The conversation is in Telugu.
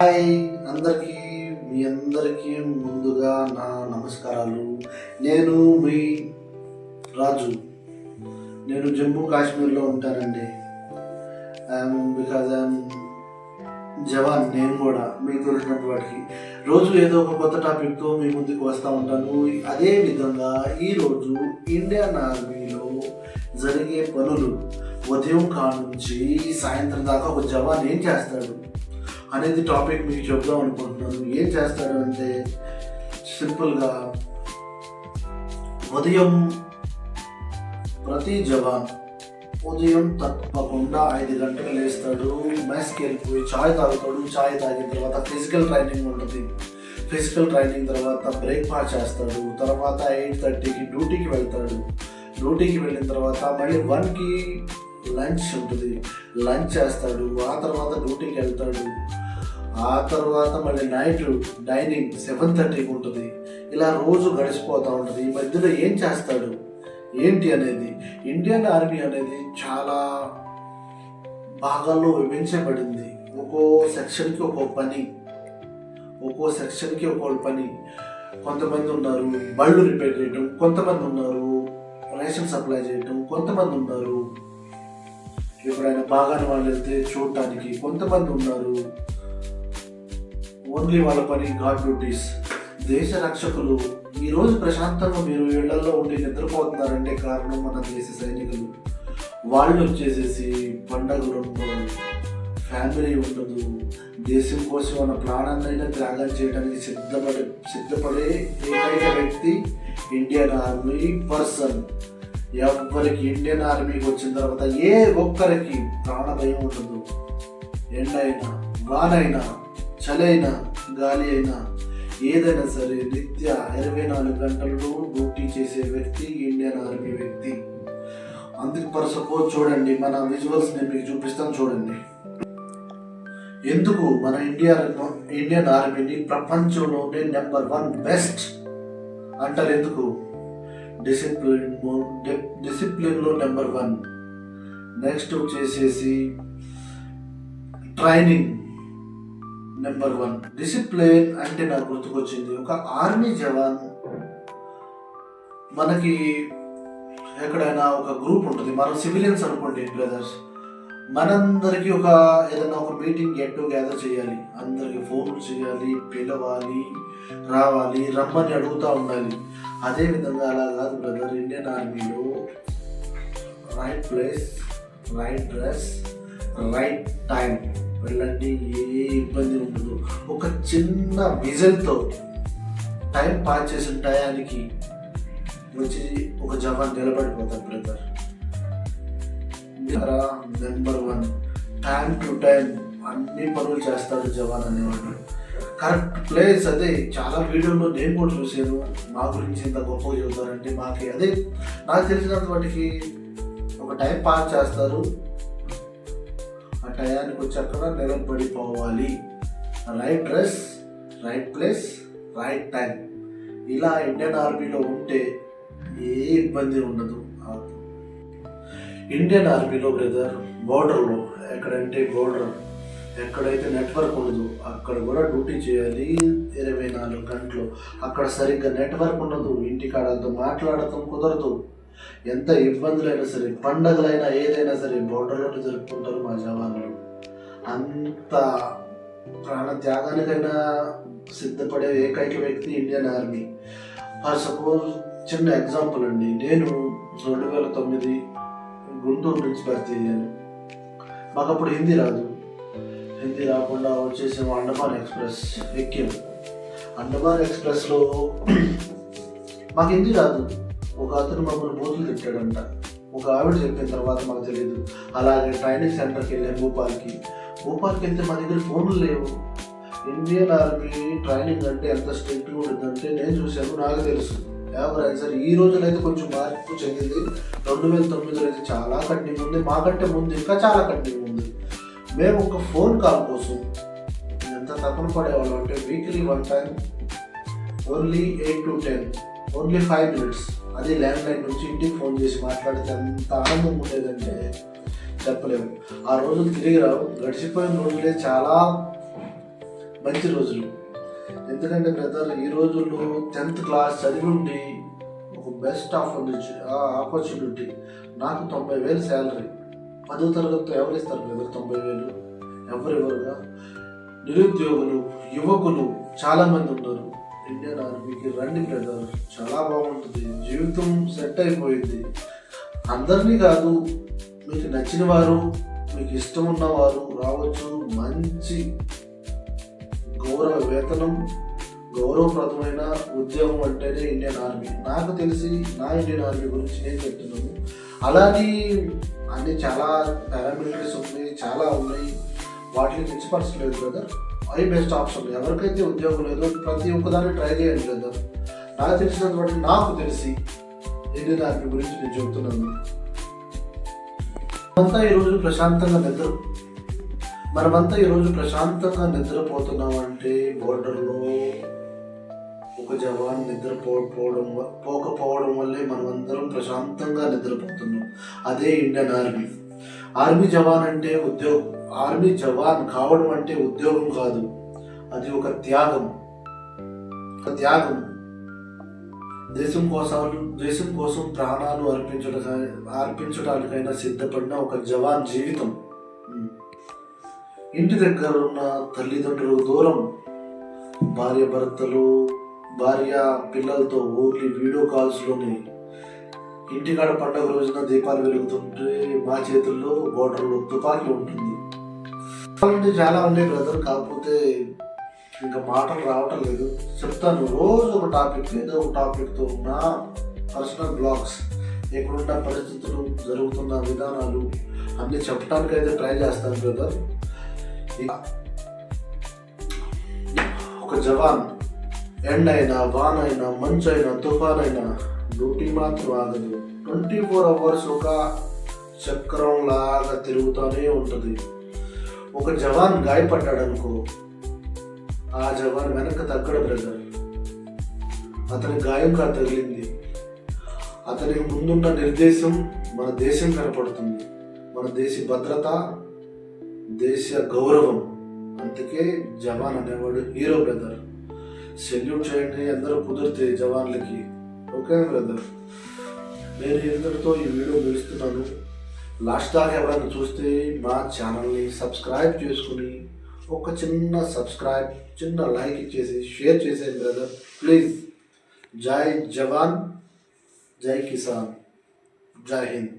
హాయ్ అందరికీ, మీ అందరికీ ముందుగా నా నమస్కారాలు. నేను మీ రాజు. నేను జమ్మూ కాశ్మీర్లో ఉంటానండి. బికాజ్ ఐఎమ్ జవాన్. నేను కూడా మీకు తెలిసినటువంటి వాటికి రోజు ఏదో ఒక కొత్త టాపిక్తో మీ ముందుకు వస్తూ ఉంటాను. అదే విధంగా ఈరోజు ఇండియన్ ఆర్మీలో జరిగే పనులు, ఉదయం నుంచి సాయంత్రం దాకా ఒక జవాన్ ఏం చేస్తాడు అనేది టాపిక్ మీకు చెప్దాం అనుకుంటున్నాను. ఏం చేస్తాడు అంటే సింపుల్గా ఉదయం ప్రతి జవాన్ ఉదయం తప్పకుండా 5 గంటలు లేస్తాడు. మెస్కి వెళ్ళిపోయి చాయ్ తాగుతాడు. చాయ్ తాగిన తర్వాత ఫిజికల్ ట్రైనింగ్ ఉంటుంది. ఫిజికల్ ట్రైనింగ్ తర్వాత బ్రేక్ఫాస్ట్ చేస్తాడు. తర్వాత 8:30కి డ్యూటీకి వెళ్తాడు. డ్యూటీకి వెళ్ళిన తర్వాత మళ్ళీ 1కి లంచ్ ఉంటుంది. లంచ్ చేస్తాడు. ఆ తర్వాత డ్యూటీకి వెళ్తాడు. ఆ తర్వాత మళ్ళీ నైట్ డైనింగ్ 7:30కి ఉంటుంది. ఇలా రోజు గడిచిపోతూ ఉంటుంది. ఈ మధ్యలో ఏం చేస్తాడు ఏంటి అనేది, ఇండియన్ ఆర్మీ అనేది చాలా భాగాల్లో విభజించబడింది. ఒక్కో సెక్షన్కి ఒక్కో పని, ఒక్కో సెక్షన్కి ఒక్కో పని. కొంతమంది ఉన్నారు బళ్ళు రిపేర్ చేయటం, కొంతమంది ఉన్నారు రేషన్ సప్లై చేయటం, కొంతమంది ఉన్నారు ఎప్పుడైనా బాగానే వాళ్ళు వెళ్తే చూడటానికి, కొంతమంది ఉన్నారు ఓన్లీ వాళ్ళ పని గాడ్ డ్యూటీస్. దేశ రక్షకులు. ఈరోజు ప్రశాంతంగా మీరు ఇళ్లలో ఉండి నిద్రపోతున్నారంటే కారణం మన దేశ సైనికులు. వాళ్ళు వచ్చేసేసి పండగలు ఉండవు, ఫ్యామిలీ ఉండదు, దేశం కోసం మన ప్రాణాన్నైనా త్యాగం చేయడానికి సిద్ధపడే ఏకైక వ్యక్తి ఇండియన్ ఆర్మీ పర్సన్. ఎవరికి ఇండియన్ ఆర్మీకి వచ్చిన తర్వాత ఏ ఒక్కరికి ప్రాణభయం ఉండదు. ఎండైనా, వానైనా, చలైనా, గాలి అయినా, ఏదైనా సరే నిత్య 24 గంటలు డ్యూటీ చేసే వ్యక్తి ఇండియన్ ఆర్మీ వ్యక్తి. అందుకు ఫర్ సపోజ్ చూడండి, మన విజువల్స్ నేను మీకు చూపిస్తాను చూడండి. ఎందుకు మన ఇండియన్ ఆర్మీని ప్రపంచంలోనే నెంబర్ 1 బెస్ట్ అంటారు? ఎందుకు? డిసిప్లిన్లో నెంబర్ 1. నెక్స్ట్ వచ్చేసేసి ట్రైనింగ్ నెంబర్ 1. డిసిప్లిన్ అంటే నాకు గుర్తుకొచ్చింది, ఒక ఆర్మీ జవాన్ మనకి ఎక్కడైనా ఒక గ్రూప్ ఉంటుంది. మనం సివిలియన్స్ అనుకోండి బ్రదర్స్, మనందరికీ ఏదైనా ఒక మీటింగ్ గెట్ టుగెదర్ చేయాలి. అందరికి ఫోన్లు చేయాలి, పిలవాలి, రావాలి, రమ్మని అడుగుతూ ఉండాలి. అదేవిధంగా అలా కాదు బ్రదర్. ఇండియన్ ఆర్మీలో right place, right dress, right time వెళ్ళండి, ఏ ఇబ్బంది ఉండదు. ఒక చిన్న విజన్తో టైం పాస్ చేసిన టయానికి వచ్చి ఒక జవాన్ నిలబడిపోతారు brother. Number 1 time to time అన్ని పనులు చేస్తాడు జవాన్ అనేవాడు. Correct place. అదే చాలా వీడియోలో నేను కూడా చూసాను. మా గురించి ఇంత గొప్పగా చెబుతారంటే మాకు అదే నాకు తెలిసినంత వాటికి ఒక టైం పాస్ చేస్తారు. ఆ టయానికి వచ్చి అక్కడ నిలబడిపోవాలి. Right dress, right place, right time. ఇలా ఇండియన్ ఆర్మీలో ఉంటే ఏ ఇబ్బంది ఉండదు. ఇండియన్ ఆర్మీలో బ్రదర్ బోర్డర్లో ఎక్కడైతే నెట్వర్క్ ఉండదు అక్కడ కూడా డ్యూటీ చేయాలి 24 గంటలు. అక్కడ సరిగ్గా నెట్వర్క్ ఉండదు, ఇంటికాడలతో మాట్లాడటం కుదరదు. ఎంత ఇబ్బందులైనా సరే, పండగలైనా ఏదైనా సరే బోర్డర్లోనే జరుపుకుంటారు మా జవాన్లు. అంత ప్రాణ త్యాగానికైనా సిద్ధపడే ఏకైక వ్యక్తి ఇండియన్ ఆర్మీ. ఫర్ సపోజ్ చిన్న ఎగ్జాంపుల్ అండి, నేను 2009 గుంటూరు నుంచి భర్తీ అయ్యాను. మాకు అప్పుడు హిందీ రాదు. హిందీ రాకుండా వచ్చేసాము అండమాన్ ఎక్స్ప్రెస్ ఎక్కాము. అండమాన్ ఎక్స్ప్రెస్లో మాకు హిందీ రాదు. ఒక అతను మమ్మల్ని బూతులు తిట్టాడంట. ఒక ఆవిడ చెప్పిన తర్వాత మాకు తెలియదు. అలాగే ట్రైనింగ్ సెంటర్కి వెళ్ళాము భోపాల్కి వెళ్తే మా దగ్గర ఫోన్లు లేవు. ఇండియన్ ఆర్మీ ట్రైనింగ్ అంటే ఎంత స్ట్రిక్ట్గా ఉంటుందంటే నేను చూశాను, నాకు తెలుసు. ఎవరైనా సరే ఈ రోజులో అయితే కొంచెం మార్పు చెందింది. 2009లో అయితే చాలా కఠినంగా ఉంది. మాకంటే ముందు ఇంకా చాలా కఠినంగా ఉంది. మేము ఒక ఫోన్ కాల్ కోసం ఎంత తక్కువ పడేవాళ్ళం అంటే weekly 1 time, only 8 to 10, only 5 minutes. అది ల్యాండ్ లైన్ నుంచి ఇంటికి ఫోన్ చేసి మాట్లాడితే అంత ఆనందం ఉండేదంటే చెప్పలేము. ఆ రోజులు తిరిగి రావు. గడిచిపోయిన రోజులే చాలా మంచి రోజులు. ఎందుకంటే బ్రదర్, ఈ రోజుల్లో 10th క్లాస్ చదివి ఉండి ఒక బెస్ట్ ఆపర్చునిటీ. నాకు 90,000 శాలరీ. 10వ తరగతితో ఎవరు ఇస్తారు బ్రదర్ 90,000? ఎవరుగా? నిరుద్యోగులు, యువకులు చాలామంది ఉన్నారు. ఇండియన్ ఆర్మీకి రండి బ్రదర్, చాలా బాగుంటుంది, జీవితం సెట్ అయిపోయింది. అందరినీ కాదు, మీకు నచ్చిన వారు, మీకు ఇష్టం ఉన్నవారు రావచ్చు. మంచి గౌరవ వేతనం, గౌరవప్రదమైన ఉద్యోగం అంటేనే ఇండియన్ ఆర్మీ. నాకు తెలిసి నా ఇండియన్ ఆర్మీ గురించి నేను చెప్తున్నాను. అలానే అన్ని చాలా పారామిలిటరీస్ ఉన్నాయి, చాలా ఉన్నాయి, వాటిని కించపరచలేదు బ్రదర్. అవి బెస్ట్ ఆప్షన్. ఎవరికైతే ఉద్యోగం లేదో ప్రతి ఒక్కదాన్ని ట్రై చేయండి బ్రదర్. నాకు తెలిసినటువంటి, నాకు తెలిసి ఇండియన్ ఆర్మీ గురించి నేను చెబుతున్నాను. మనమంతా ఈరోజు ప్రశాంతంగా నిద్రపోతున్నాం అంటే బోర్డర్లో ఒక జవాన్ పోకపోవడం వల్లే మనమందరం ప్రశాంతంగా నిద్రపోతున్నాం. అదే ఇండియన్ ఆర్మీ. ఆర్మీ జవాన్ కావడం అంటే ఉద్యోగం కాదు, అది ఒక త్యాగం. దేశం కోసం ప్రాణాలు అర్పించడానికైనా సిద్ధపడిన ఒక జవాన్ జీవితం. ఇంటి దగ్గర ఉన్న తల్లిదండ్రులు దూరం, భార్య పిల్లలతో ఓన్లీ వీడియో కాల్స్లోనే. ఇంటికాడ పండుగ రోజున దీపాలు వెలుగుతుంటే మా చేతుల్లో బోర్డర్లో తుపాకీ ఉంటుంది. చాలా ఉన్నాయి బ్రదర్, కాకపోతే ఇంకా మాటలు రావటం లేదు. చెప్తాను రోజు ఒక టాపిక్, ఏదో ఒక టాపిక్తో నా పర్సనల్ బ్లాగ్స్, ఇక్కడున్న పరిస్థితులు, జరుగుతున్న విధానాలు అన్నీ చెప్పడానికైతే ట్రై చేస్తాను బ్రదర్. ఒక జవాన్ ఎండ్ అయినా, వాన్ అయినా, మంచు అయినా, తుఫాన్ అయినా డ్యూటీ మాత్రం ఆగదు. 24 hours ఒక చక్రం లాగా తిరుగుతూనే ఉంటుంది. ఒక జవాన్ గాయపడ్డాడనుకో, ఆ జవాన్ వెనక్కి తగ్గడు బ్రదర్. అతని గాయంగా తగిలింది, అతనికి ముందున్న నిర్దేశం మన దేశం కనపడుతుంది, మన దేశ భద్రత, దేశ గౌరవం. అందుకే జవాన్ అనేవాడు హీరో బ్రదర్. సెల్యూట్ చేయండి అందరూ కుదిరితే జవాన్లకి. ఓకే బ్రదర్, నేను ఇంతటితో ఈ వీడియో ముగిస్తున్నాను. లాస్ట్ దాకా ఎవరైనా చూస్తే మా ఛానల్ని సబ్స్క్రైబ్ చేసుకుని ఒక చిన్న లైక్ ఇచ్చేసి షేర్ చేసేయండి బ్రదర్ ప్లీజ్. జై జవాన్, జై కిసాన్, జై హింద్.